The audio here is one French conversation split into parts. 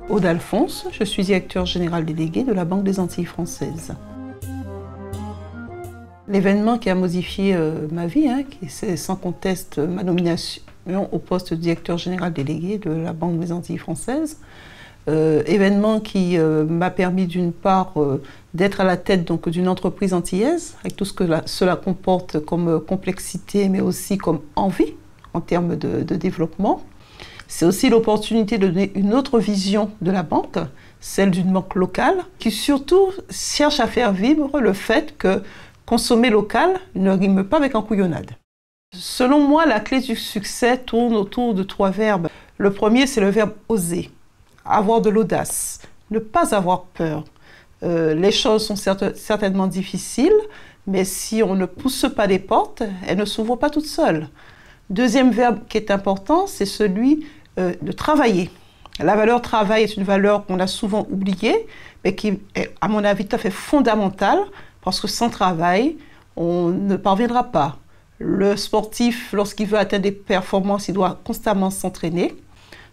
Aude Alphonse, je suis directeur général délégué de la Banque des Antilles françaises. L'événement qui a modifié ma vie, c'est sans conteste ma nomination au poste de directeur général délégué de la Banque des Antilles françaises. Événement qui m'a permis d'une part d'être à la tête d'une entreprise antillaise, avec tout ce que cela comporte comme complexité, mais aussi comme envie en termes de développement. C'est aussi l'opportunité de donner une autre vision de la banque, celle d'une banque locale, qui surtout cherche à faire vivre le fait que consommer local ne rime pas avec encouillonnade. Selon moi, la clé du succès tourne autour de 3 verbes. Le premier, c'est le verbe oser, avoir de l'audace, ne pas avoir peur. Les choses sont certainement difficiles, mais si on ne pousse pas les portes, elles ne s'ouvrent pas toutes seules. Deuxième verbe qui est important, c'est celui de travailler. La valeur travail est une valeur qu'on a souvent oubliée, mais qui est, à mon avis, tout à fait fondamentale, parce que sans travail, on ne parviendra pas. Le sportif, lorsqu'il veut atteindre des performances, il doit constamment s'entraîner.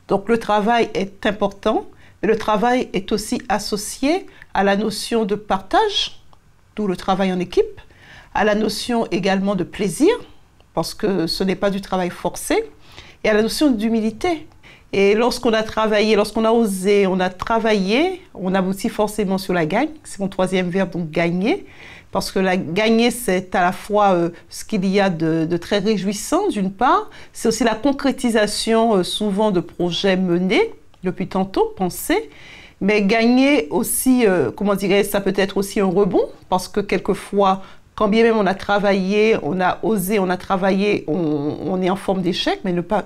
Donc le travail est important, mais le travail est aussi associé à la notion de partage, d'où le travail en équipe, à la notion également de plaisir, parce que ce n'est pas du travail forcé, et à la notion d'humilité. Et lorsqu'on a travaillé, lorsqu'on a osé, on a travaillé, on aboutit forcément sur la gagne. C'est mon 3e verbe, donc gagner. Parce que gagner, c'est à la fois ce qu'il y a de très réjouissant, d'une part. C'est aussi la concrétisation souvent de projets menés depuis tantôt, pensés. Mais gagner aussi, comment dirais-je, ça peut être aussi un rebond. Parce que quelquefois, quand bien même on a travaillé, on a osé, on a travaillé, on est en forme d'échec, mais ne pas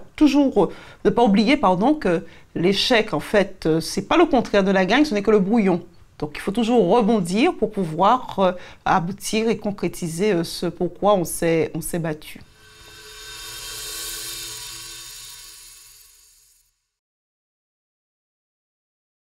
oublier que l'échec, en fait, c'est pas le contraire de la gagne, ce n'est que le brouillon. Donc il faut toujours rebondir pour pouvoir aboutir et concrétiser ce pourquoi on s'est battu.